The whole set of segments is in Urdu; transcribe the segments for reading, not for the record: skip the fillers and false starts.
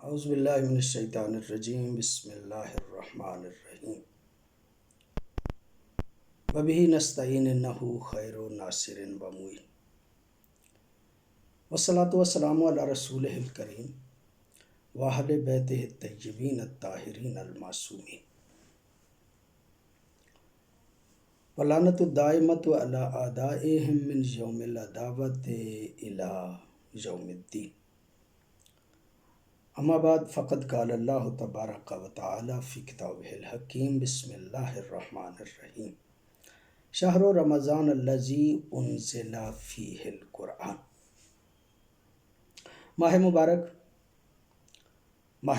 اعوذ باللہ من الشیطان الرجیم بسم اللہ الرحمن الرحیم وبہ نستعین انہ خیر ناصر و معین والصلاۃ والسلام علی رسولہ الکریم واہل بیتہ الطیبین الطاہرین المعصومین ولعنۃ الدائمۃ علی اعدائہم من یوم العداوۃ الی یوم الدین اما بعد فقد قال اللہ تبارک و تعالی فی کتابہ الحکیم بسم اللہ الرحمن الرحیم شہر رمضان الذی انزل فیہ القرآن۔ ماہ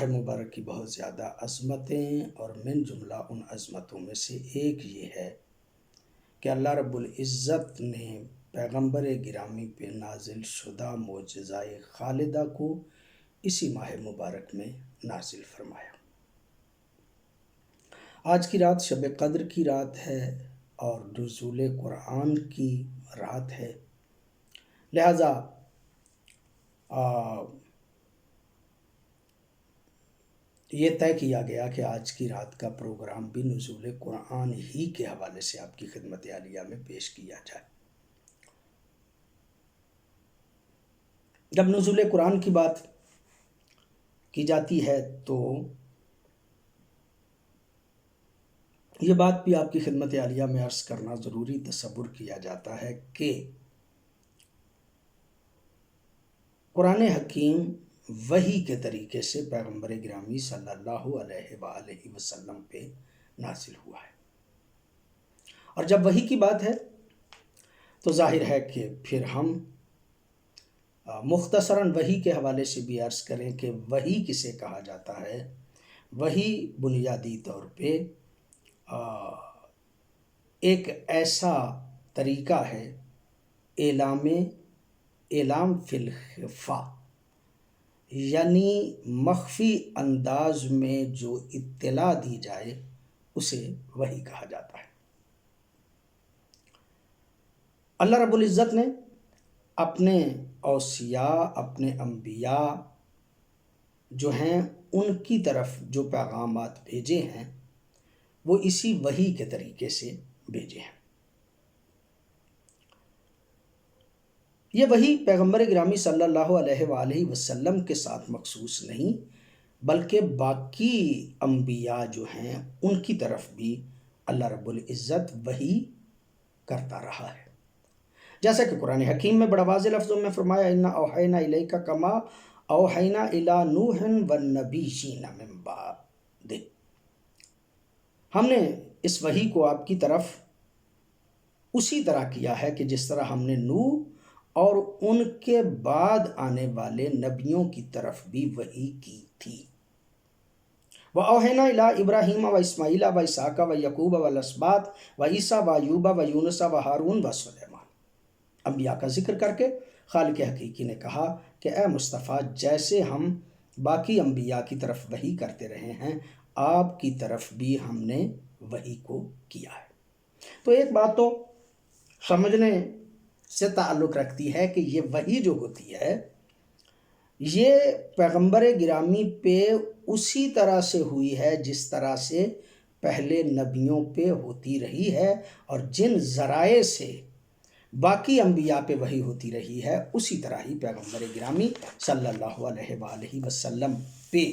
مبارک کی بہت زیادہ عظمتیں، اور من جملہ ان عظمتوں میں سے ایک یہ ہے کہ اللہ رب العزت نے پیغمبر گرامی پہ نازل شدہ معجزہ خالدہ کو اسی ماہ مبارک میں نازل فرمایا۔ آج کی رات شب قدر کی رات ہے اور نزول قرآن کی رات ہے، لہذا یہ طے کیا گیا کہ آج کی رات کا پروگرام بھی نزول قرآن ہی کے حوالے سے آپ کی خدمت عالیہ میں پیش کیا جائے۔ جب نزول قرآن کی بات کی جاتی ہے تو یہ بات بھی آپ کی خدمت عالیہ میں عرض کرنا ضروری تصور کیا جاتا ہے کہ قرآن حکیم وحی کے طریقے سے پیغمبر گرامی صلی اللہ علیہ وآلہ وسلم پہ نازل ہوا ہے، اور جب وحی کی بات ہے تو ظاہر ہے کہ پھر ہم مختصراً وحی کے حوالے سے بھی عرض کریں کہ وحی کسے کہا جاتا ہے۔ وحی بنیادی طور پہ ایک ایسا طریقہ ہے اعلام فی الخفا، یعنی مخفی انداز میں جو اطلاع دی جائے اسے وحی کہا جاتا ہے۔ اللہ رب العزت نے اپنے اوصیاء، اپنے انبیاء جو ہیں ان کی طرف جو پیغامات بھیجے ہیں وہ اسی وحی کے طریقے سے بھیجے ہیں۔ یہ وحی پیغمبر گرامی صلی اللہ علیہ وآلہ وسلم کے ساتھ مخصوص نہیں، بلکہ باقی انبیاء جو ہیں ان کی طرف بھی اللہ رب العزت وحی کرتا رہا ہے، جیسا کہ قرآن حکیم میں بڑا واضح لفظوں میں فرمایا اِنَّا أَوْحَيْنَا إِلَيْكَ كَمَا أَوْحَيْنَا إِلَىٰ نُوحٍ وَالنَّبِيِّينَ مِن بَعْدِهِ، ہم نے اس وحی کو آپ کی طرف اسی طرح کیا ہے کہ جس طرح ہم نے نوح اور ان کے بعد آنے والے نبیوں کی طرف بھی وحی کی تھی۔ وَأَوْحَيْنَا إِلَىٰ إِبْرَاهِيمَ وَإِسْمَاعِيلَ وَإِسْحَاقَ وَيَعْقُوبَ وَالْأَسْبَاطِ وَعِيسَىٰ وَأَيُّوبَ وَيُونُسَ وَهَارُونَ وَسُلَيْمَانَ۔ انبیاء کا ذکر کر کے خالق حقیقی نے کہا کہ اے مصطفیٰ، جیسے ہم باقی انبیاء کی طرف وحی کرتے رہے ہیں، آپ کی طرف بھی ہم نے وحی کو کیا ہے۔ تو ایک بات تو سمجھنے سے تعلق رکھتی ہے کہ یہ وحی جو ہوتی ہے یہ پیغمبر گرامی پہ اسی طرح سے ہوئی ہے جس طرح سے پہلے نبیوں پہ ہوتی رہی ہے، اور جن ذرائع سے باقی انبیاء پہ وحی ہوتی رہی ہے اسی طرح ہی پیغمبر گرامی صلی اللہ علیہ وآلہ وسلم پہ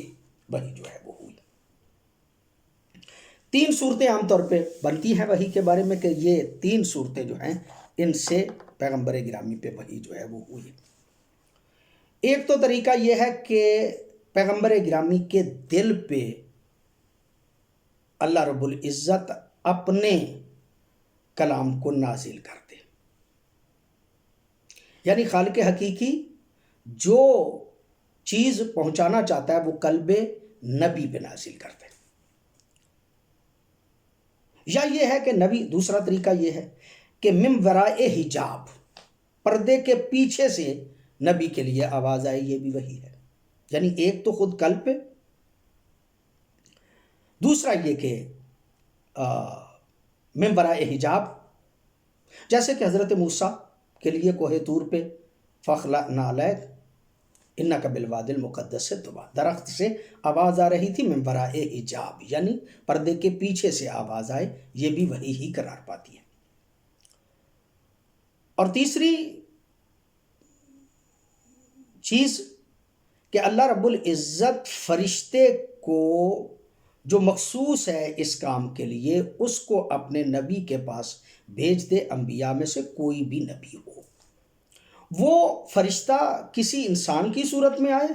وحی جو ہے وہ ہوئی۔ تین صورتیں عام طور پہ بنتی ہیں وحی کے بارے میں کہ یہ تین صورتیں جو ہیں ان سے پیغمبر گرامی پہ وحی جو ہے وہ ہوئی۔ ایک تو طریقہ یہ ہے کہ پیغمبر گرامی کے دل پہ اللہ رب العزت اپنے کلام کو نازل کر دے، یعنی خالق حقیقی جو چیز پہنچانا چاہتا ہے وہ قلب نبی پہ نازل کر دے، یا یہ ہے کہ نبی، دوسرا طریقہ یہ ہے کہ من وراء حجاب، پردے کے پیچھے سے نبی کے لیے آواز آئے، یہ بھی وحی ہے۔ یعنی ایک تو خود قلب پہ، دوسرا یہ کہ من وراء حجاب، جیسے کہ حضرت موسیٰ کے لیے کوہ طور پہ فَاخْلَعْنَا عَلَيْكَ انک بالواد المقدس سے طویٰ، درخت سے آواز آ رہی تھی من ورائے حجاب، یعنی پردے کے پیچھے سے آواز آئے، یہ بھی وحی ہی قرار پاتی ہے۔ اور تیسری چیز کہ اللہ رب العزت فرشتے کو جو مخصوص ہے اس کام کے لیے، اس کو اپنے نبی کے پاس بھیج دے، انبیاء میں سے کوئی بھی نبی ہو، وہ فرشتہ کسی انسان کی صورت میں آئے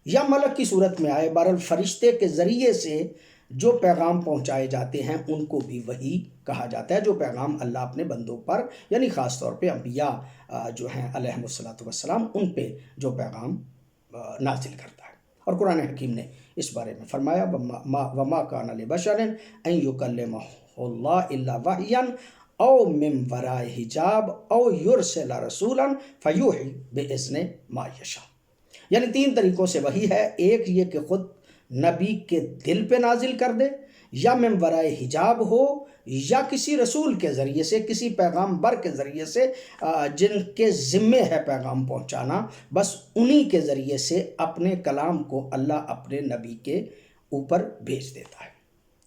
یا ملک کی صورت میں آئے، بہرحال فرشتے کے ذریعے سے جو پیغام پہنچائے جاتے ہیں ان کو بھی وحی کہا جاتا ہے، جو پیغام اللہ اپنے بندوں پر یعنی خاص طور پہ انبیاء جو ہیں علیہم الصلاۃ والسلام، ان پہ جو پیغام نازل کرتا ہے۔ اور قرآن حکیم نے اس بارے میں فرمایا وما کان لبشر ان یکلمہ اللہ الا وحیا او من وراء حجاب او یرسل رسولا فیوحی باذن ما یشاء، یعنی 3 طریقوں سے وحی ہے، ایک یہ کہ خود نبی کے دل پہ نازل کر دے، یا من ورائے حجاب ہو، یا کسی رسول کے ذریعے سے، کسی پیغامبر کے ذریعے سے جن کے ذمے ہے پیغام پہنچانا، بس انہی کے ذریعے سے اپنے کلام کو اللہ اپنے نبی کے اوپر بھیج دیتا ہے۔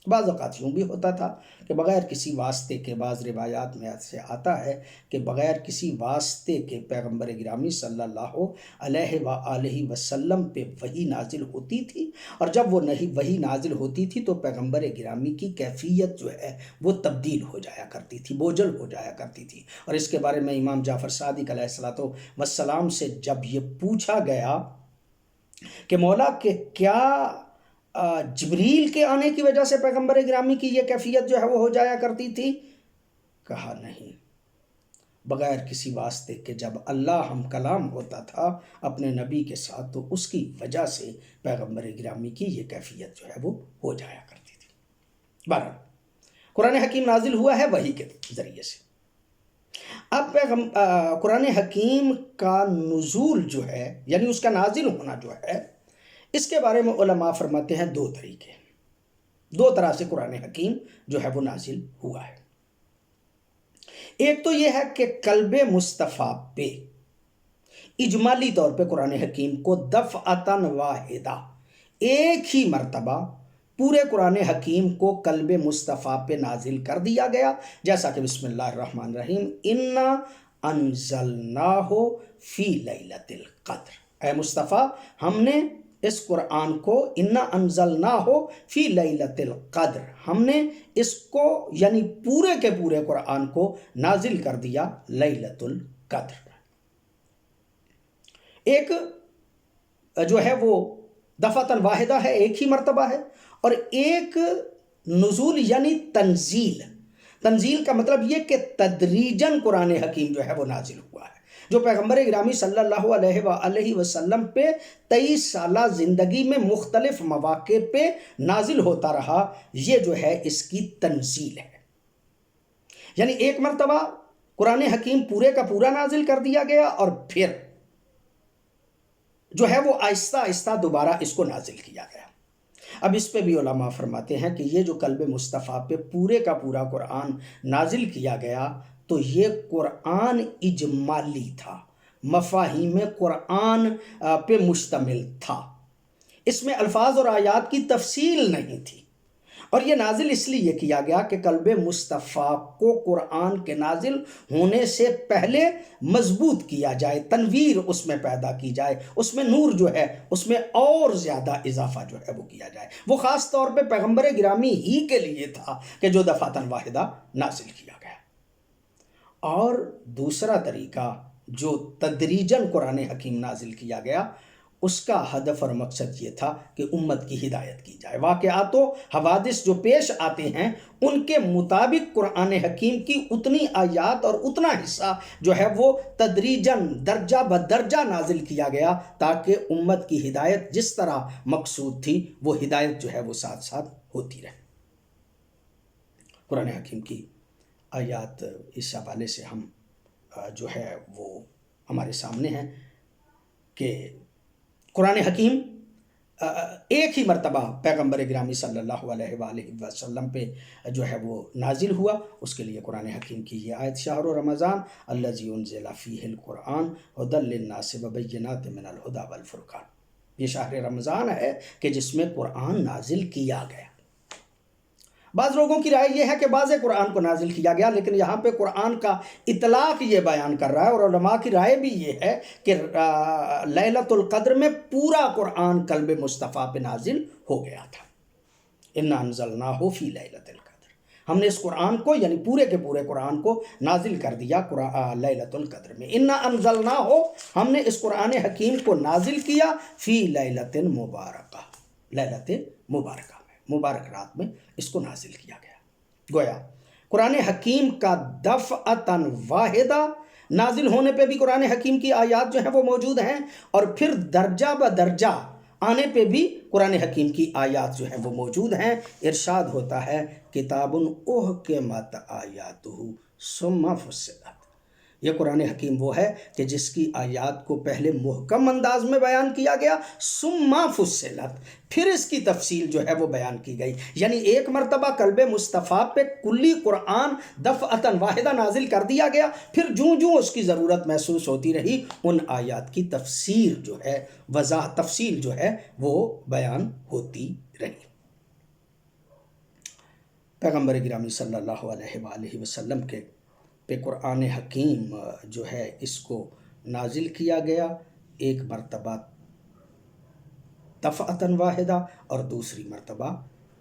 بعض اوقات یوں بھی ہوتا تھا کہ بغیر کسی واسطے کے، بعض روایات میں سے آتا ہے کہ بغیر کسی واسطے کے پیغمبر گرامی صلی اللہ علیہ وآلہ وسلم پہ وحی نازل ہوتی تھی، اور جب وہ وحی نازل ہوتی تھی تو پیغمبر گرامی کی کیفیت جو ہے وہ تبدیل ہو جایا کرتی تھی، بوجھل ہو جایا کرتی تھی۔ اور اس کے بارے میں امام جعفر صادق علیہ السلام سے جب یہ پوچھا گیا کہ مولا کہ کیا جبریل کے آنے کی وجہ سے پیغمبر گرامی کی یہ کیفیت جو ہے وہ ہو جایا کرتی تھی؟ کہا نہیں، بغیر کسی واسطے کے جب اللہ ہم کلام ہوتا تھا اپنے نبی کے ساتھ تو اس کی وجہ سے پیغمبر گرامی کی یہ کیفیت جو ہے وہ ہو جایا کرتی تھی۔ بہرحال قرآن حکیم نازل ہوا ہے وحی کے ذریعے سے۔ اب قرآن حکیم کا نزول جو ہے یعنی اس کا نازل ہونا جو ہے، اس کے بارے میں علماء فرماتے ہیں 2 طریقے، 2 طرح سے قرآن حکیم جو ہے وہ نازل ہوا ہے۔ ایک تو یہ ہے کہ قلب مصطفیٰ پہ اجمالی طور پہ قرآن حکیم کو دفعتاً واحدہ، ایک ہی مرتبہ پورے قرآن حکیم کو قلب مصطفیٰ پہ نازل کر دیا گیا، جیسا کہ بسم اللہ الرحمن الرحیم انا انزلناہ فی لیلۃ القدر، اے مصطفیٰ ہم نے اس قرآن کو انا انزلناہ فی لیلۃ القدر، ہم نے اس کو یعنی پورے کے پورے قرآن کو نازل کر دیا لیلۃ القدر۔ ایک جو ہے وہ دفعتاً واحدہ ہے، ایک ہی مرتبہ ہے، اور ایک نزول یعنی تنزیل کا مطلب یہ کہ تدریجاً قرآن حکیم جو ہے وہ نازل ہوا ہے، جو پیغمبر گرامی صلی اللہ علیہ وآلہ وسلم پہ 23 سالہ زندگی میں مختلف مواقع پہ نازل ہوتا رہا، یہ جو ہے اس کی تنزیل ہے۔ یعنی ایک مرتبہ قرآن حکیم پورے کا پورا نازل کر دیا گیا، اور پھر جو ہے وہ آہستہ آہستہ دوبارہ اس کو نازل کیا گیا۔ اب اس پہ بھی علماء فرماتے ہیں کہ یہ جو قلب مصطفیٰ پہ پورے کا پورا قرآن نازل کیا گیا تو یہ قرآن اجمالی تھا، مفاہیم قرآن پہ مشتمل تھا، اس میں الفاظ اور آیات کی تفصیل نہیں تھی، اور یہ نازل اس لیے کیا گیا کہ قلب مصطفیٰ کو قرآن کے نازل ہونے سے پہلے مضبوط کیا جائے، تنویر اس میں پیدا کی جائے، اس میں نور جو ہے اس میں اور زیادہ اضافہ جو ہے وہ کیا جائے۔ وہ خاص طور پہ پیغمبر گرامی ہی کے لیے تھا کہ جو دفعتاً واحدہ نازل کیا گیا۔ اور دوسرا طریقہ جو تدریجاً قرآن حکیم نازل کیا گیا، اس کا ہدف اور مقصد یہ تھا کہ امت کی ہدایت کی جائے، واقعات و حوادث جو پیش آتے ہیں ان کے مطابق قرآن حکیم کی اتنی آیات اور اتنا حصہ جو ہے وہ تدریجاً درجہ بدرجہ نازل کیا گیا تاکہ امت کی ہدایت جس طرح مقصود تھی وہ ہدایت جو ہے وہ ساتھ ساتھ ہوتی رہے۔ قرآن حکیم کی آیات اس حوالے سے ہم جو ہے وہ ہمارے سامنے ہیں کہ قرآن حکیم ایک ہی مرتبہ پیغمبر گرامی صلی اللہ علیہ وآلہ وسلم پہ جو ہے وہ نازل ہوا، اس کے لیے قرآن حکیم کی یہ آیت شہر رمضان الذی انزل فیہ القرآن ھدی للناس وبینات من الھدی والفرقان، یہ شہر رمضان ہے کہ جس میں قرآن نازل کیا گیا۔ بعض لوگوں کی رائے یہ ہے کہ بعض قرآن کو نازل کیا گیا، لیکن یہاں پہ قرآن کا اطلاق یہ بیان کر رہا ہے، اور علماء کی رائے بھی یہ ہے کہ لیلۃ القدر میں پورا قرآن قلب مصطفیٰ پہ نازل ہو گیا تھا۔ انا انزلناہ فی لیلۃ القدر، ہم نے اس قرآن کو یعنی پورے کے پورے قرآن کو نازل کر دیا لیلۃ القدر میں۔ انا انزلناہ، ہم نے اس قرآن حکیم کو نازل کیا فی لیلۃ مبارکہ، لیلۃ مبارکہ میں، مبارک رات میں اس کو نازل کیا گیا۔ گویا قرآن حکیم کا دفعتاً واحدہ نازل ہونے پہ بھی قرآن حکیم کی آیات جو ہیں وہ موجود ہیں، اور پھر درجہ بدرجہ آنے پہ بھی قرآن حکیم کی آیات جو ہیں وہ موجود ہیں۔ ارشاد ہوتا ہے کتاب احکمت آیاتہ ثم فصلت، یہ قرآن حکیم وہ ہے کہ جس کی آیات کو پہلے محکم انداز میں بیان کیا گیا، ثم فصلت، پھر اس کی تفصیل جو ہے وہ بیان کی گئی، یعنی ایک مرتبہ قلب مصطفیٰ پہ کلی قرآن دفعتاً واحدہ نازل کر دیا گیا، پھر جوں جوں اس کی ضرورت محسوس ہوتی رہی ان آیات کی تفسیر جو ہے، تفصیل جو ہے وہ بیان ہوتی رہی۔ پیغمبر گرامی صلی اللہ علیہ وآلہ وسلم کے پہ قرآن حکیم جو ہے اس کو نازل کیا گیا ایک مرتبہ دفعتاً واحدہ، اور دوسری مرتبہ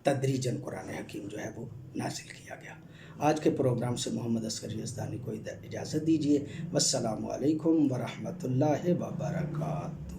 تدریجاً قرآن حکیم جو ہے وہ نازل کیا گیا۔ آج کے پروگرام سے محمد اصغر یزدانی کو اجازت دیجیے۔ والسلام علیکم ورحمۃ اللہ وبرکاتہ۔